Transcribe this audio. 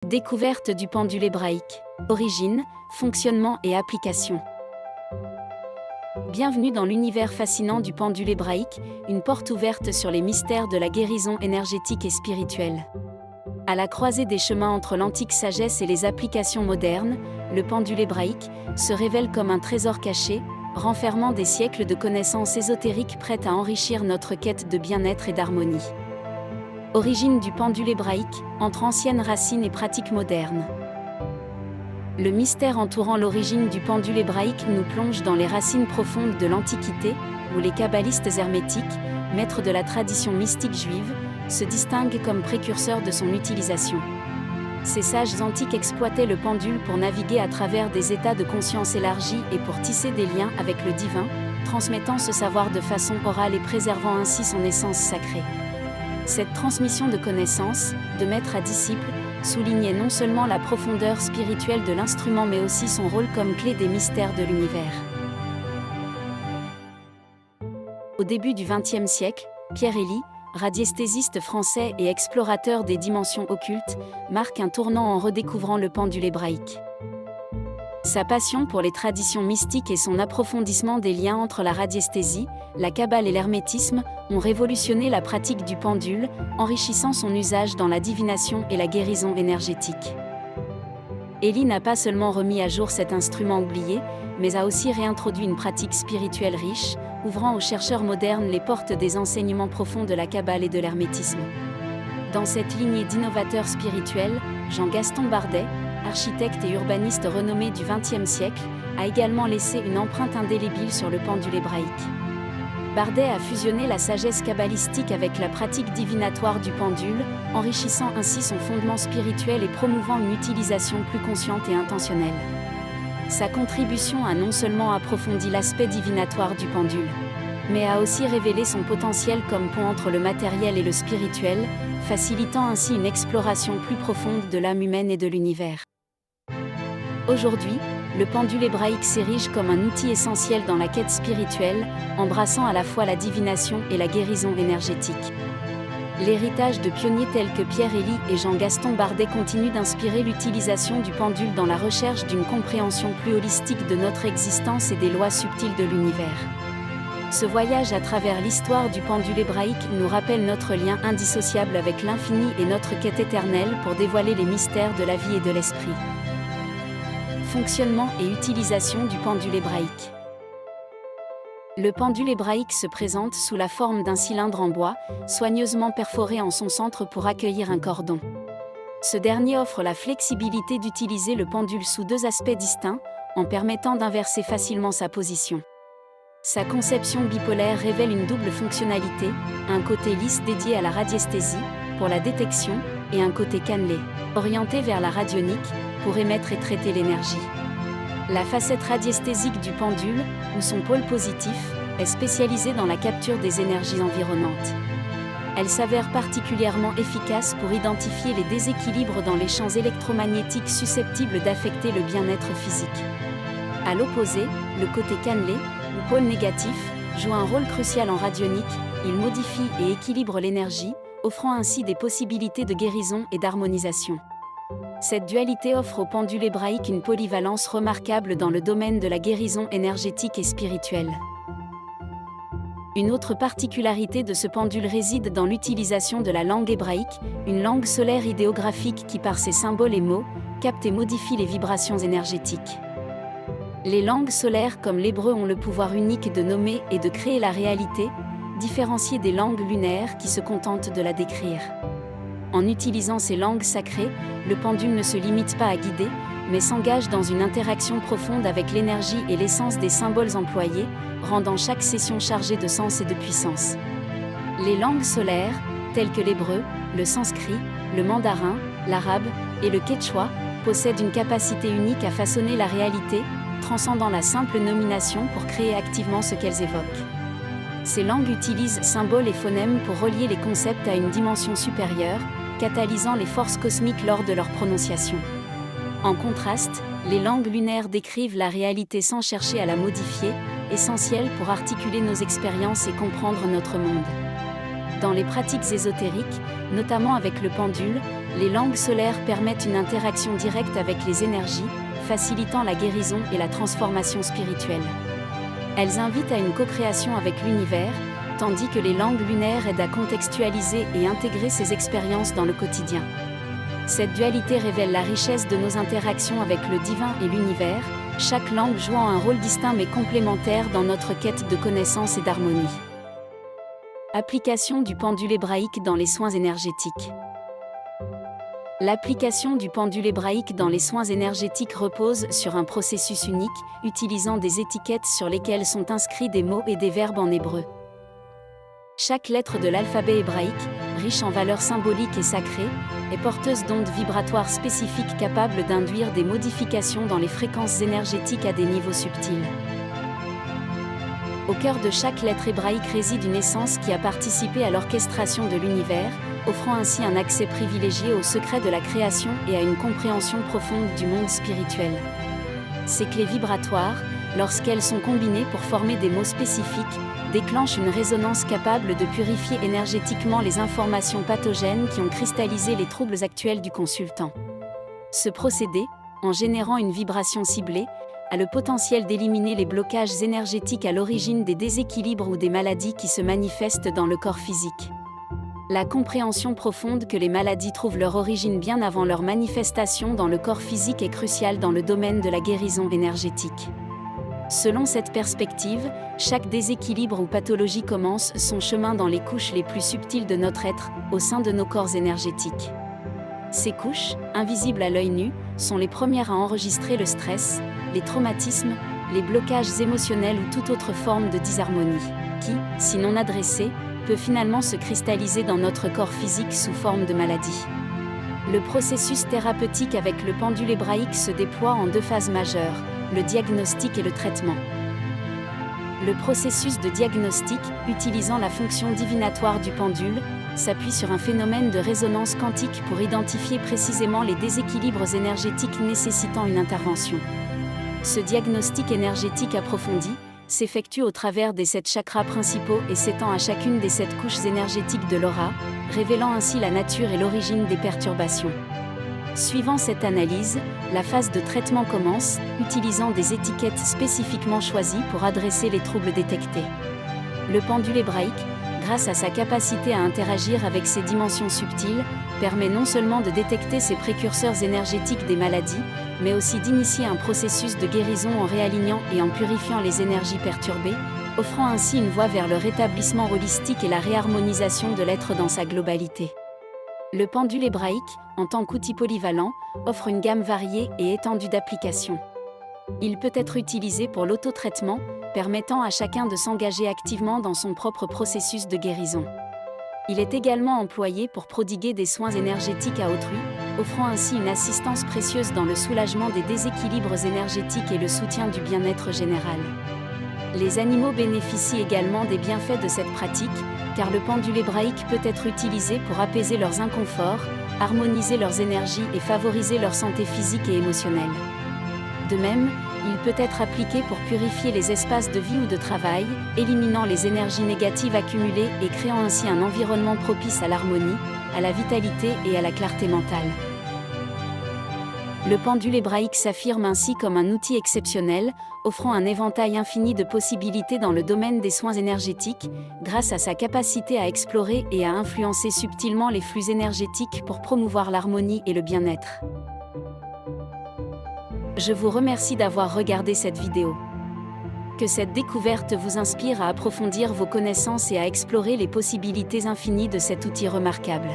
Découverte du pendule hébraïque. Origine, fonctionnement et application. Bienvenue dans l'univers fascinant du pendule hébraïque, une porte ouverte sur les mystères de la guérison énergétique et spirituelle. À la croisée des chemins entre l'antique sagesse et les applications modernes, le pendule hébraïque se révèle comme un trésor caché, renfermant des siècles de connaissances ésotériques prêtes à enrichir notre quête de bien-être et d'harmonie. Origine du pendule hébraïque, entre anciennes racines et pratiques modernes. Le mystère entourant l'origine du pendule hébraïque nous plonge dans les racines profondes de l'Antiquité, où les kabbalistes hermétiques, maîtres de la tradition mystique juive, se distinguent comme précurseurs de son utilisation. Ces sages antiques exploitaient le pendule pour naviguer à travers des états de conscience élargis et pour tisser des liens avec le divin, transmettant ce savoir de façon orale et préservant ainsi son essence sacrée. Cette transmission de connaissances, de maître à disciple, soulignait non seulement la profondeur spirituelle de l'instrument mais aussi son rôle comme clé des mystères de l'univers. Au début du XXe siècle, Pierre Élie, radiesthésiste français et explorateur des dimensions occultes, marque un tournant en redécouvrant le pendule hébraïque. Sa passion pour les traditions mystiques et son approfondissement des liens entre la radiesthésie, la kabbale et l'hermétisme ont révolutionné la pratique du pendule, enrichissant son usage dans la divination et la guérison énergétique. Élie n'a pas seulement remis à jour cet instrument oublié, mais a aussi réintroduit une pratique spirituelle riche, ouvrant aux chercheurs modernes les portes des enseignements profonds de la kabbale et de l'hermétisme. Dans cette lignée d'innovateurs spirituels, Jean-Gaston Bardet, architecte et urbaniste renommé du XXe siècle, a également laissé une empreinte indélébile sur le pendule hébraïque. Bardet a fusionné la sagesse kabbalistique avec la pratique divinatoire du pendule, enrichissant ainsi son fondement spirituel et promouvant une utilisation plus consciente et intentionnelle. Sa contribution a non seulement approfondi l'aspect divinatoire du pendule, mais a aussi révélé son potentiel comme pont entre le matériel et le spirituel, facilitant ainsi une exploration plus profonde de l'âme humaine et de l'univers. Aujourd'hui, le pendule hébraïque s'érige comme un outil essentiel dans la quête spirituelle, embrassant à la fois la divination et la guérison énergétique. L'héritage de pionniers tels que Pierre Élie et Jean-Gaston Bardet continue d'inspirer l'utilisation du pendule dans la recherche d'une compréhension plus holistique de notre existence et des lois subtiles de l'univers. Ce voyage à travers l'histoire du pendule hébraïque nous rappelle notre lien indissociable avec l'infini et notre quête éternelle pour dévoiler les mystères de la vie et de l'esprit. Fonctionnement et utilisation du pendule hébraïque. Le pendule hébraïque se présente sous la forme d'un cylindre en bois, soigneusement perforé en son centre pour accueillir un cordon. Ce dernier offre la flexibilité d'utiliser le pendule sous deux aspects distincts, en permettant d'inverser facilement sa position. Sa conception bipolaire révèle une double fonctionnalité, un côté lisse dédié à la radiesthésie, pour la détection, et un côté cannelé, orienté vers la radionique, pour émettre et traiter l'énergie. La facette radiesthésique du pendule, ou son pôle positif, est spécialisée dans la capture des énergies environnantes. Elle s'avère particulièrement efficace pour identifier les déséquilibres dans les champs électromagnétiques susceptibles d'affecter le bien-être physique. À l'opposé, le côté cannelé, ou pôle négatif, joue un rôle crucial en radionique, il modifie et équilibre l'énergie, offrant ainsi des possibilités de guérison et d'harmonisation. Cette dualité offre au pendule hébraïque une polyvalence remarquable dans le domaine de la guérison énergétique et spirituelle. Une autre particularité de ce pendule réside dans l'utilisation de la langue hébraïque, une langue solaire idéographique qui par ses symboles et mots, capte et modifie les vibrations énergétiques. Les langues solaires comme l'hébreu ont le pouvoir unique de nommer et de créer la réalité, différenciée des langues lunaires qui se contentent de la décrire. En utilisant ces langues sacrées, le pendule ne se limite pas à guider, mais s'engage dans une interaction profonde avec l'énergie et l'essence des symboles employés, rendant chaque session chargée de sens et de puissance. Les langues solaires, telles que l'hébreu, le sanskrit, le mandarin, l'arabe et le quechua, possèdent une capacité unique à façonner la réalité, transcendant la simple nomination pour créer activement ce qu'elles évoquent. Ces langues utilisent symboles et phonèmes pour relier les concepts à une dimension supérieure, catalysant les forces cosmiques lors de leur prononciation. En contraste, les langues lunaires décrivent la réalité sans chercher à la modifier, essentielle pour articuler nos expériences et comprendre notre monde. Dans les pratiques ésotériques, notamment avec le pendule, les langues solaires permettent une interaction directe avec les énergies, facilitant la guérison et la transformation spirituelle. Elles invitent à une co-création avec l'univers, tandis que les langues lunaires aident à contextualiser et intégrer ces expériences dans le quotidien. Cette dualité révèle la richesse de nos interactions avec le divin et l'univers, chaque langue jouant un rôle distinct mais complémentaire dans notre quête de connaissance et d'harmonie. Application du pendule hébraïque dans les soins énergétiques. L'application du pendule hébraïque dans les soins énergétiques repose sur un processus unique, utilisant des étiquettes sur lesquelles sont inscrits des mots et des verbes en hébreu. Chaque lettre de l'alphabet hébraïque, riche en valeurs symboliques et sacrées, est porteuse d'ondes vibratoires spécifiques capables d'induire des modifications dans les fréquences énergétiques à des niveaux subtils. Au cœur de chaque lettre hébraïque réside une essence qui a participé à l'orchestration de l'univers, offrant ainsi un accès privilégié aux secrets de la création et à une compréhension profonde du monde spirituel. Ces clés vibratoires, lorsqu'elles sont combinées pour former des mots spécifiques, déclenchent une résonance capable de purifier énergétiquement les informations pathogènes qui ont cristallisé les troubles actuels du consultant. Ce procédé, en générant une vibration ciblée, a le potentiel d'éliminer les blocages énergétiques à l'origine des déséquilibres ou des maladies qui se manifestent dans le corps physique. La compréhension profonde que les maladies trouvent leur origine bien avant leur manifestation dans le corps physique est cruciale dans le domaine de la guérison énergétique. Selon cette perspective, chaque déséquilibre ou pathologie commence son chemin dans les couches les plus subtiles de notre être, au sein de nos corps énergétiques. Ces couches, invisibles à l'œil nu, sont les premières à enregistrer le stress, les traumatismes, les blocages émotionnels ou toute autre forme de disharmonie, qui, si non adressée, peut finalement se cristalliser dans notre corps physique sous forme de maladie. Le processus thérapeutique avec le pendule hébraïque se déploie en deux phases majeures, le diagnostic et le traitement. Le processus de diagnostic, utilisant la fonction divinatoire du pendule, s'appuie sur un phénomène de résonance quantique pour identifier précisément les déséquilibres énergétiques nécessitant une intervention. Ce diagnostic énergétique approfondi s'effectue au travers des 7 chakras principaux et s'étend à chacune des 7 couches énergétiques de l'aura, révélant ainsi la nature et l'origine des perturbations. Suivant cette analyse, la phase de traitement commence, utilisant des étiquettes spécifiquement choisies pour adresser les troubles détectés. Le pendule hébraïque, grâce à sa capacité à interagir avec ces dimensions subtiles, permet non seulement de détecter ces précurseurs énergétiques des maladies, mais aussi d'initier un processus de guérison en réalignant et en purifiant les énergies perturbées, offrant ainsi une voie vers le rétablissement holistique et la réharmonisation de l'être dans sa globalité. Le pendule hébraïque, en tant qu'outil polyvalent, offre une gamme variée et étendue d'applications. Il peut être utilisé pour l'auto-traitement, permettant à chacun de s'engager activement dans son propre processus de guérison. Il est également employé pour prodiguer des soins énergétiques à autrui, offrant ainsi une assistance précieuse dans le soulagement des déséquilibres énergétiques et le soutien du bien-être général. Les animaux bénéficient également des bienfaits de cette pratique, car le pendule hébraïque peut être utilisé pour apaiser leurs inconforts, harmoniser leurs énergies et favoriser leur santé physique et émotionnelle. De même, il peut être appliqué pour purifier les espaces de vie ou de travail, éliminant les énergies négatives accumulées et créant ainsi un environnement propice à l'harmonie, à la vitalité et à la clarté mentale. Le pendule hébraïque s'affirme ainsi comme un outil exceptionnel, offrant un éventail infini de possibilités dans le domaine des soins énergétiques, grâce à sa capacité à explorer et à influencer subtilement les flux énergétiques pour promouvoir l'harmonie et le bien-être. Je vous remercie d'avoir regardé cette vidéo. Que cette découverte vous inspire à approfondir vos connaissances et à explorer les possibilités infinies de cet outil remarquable.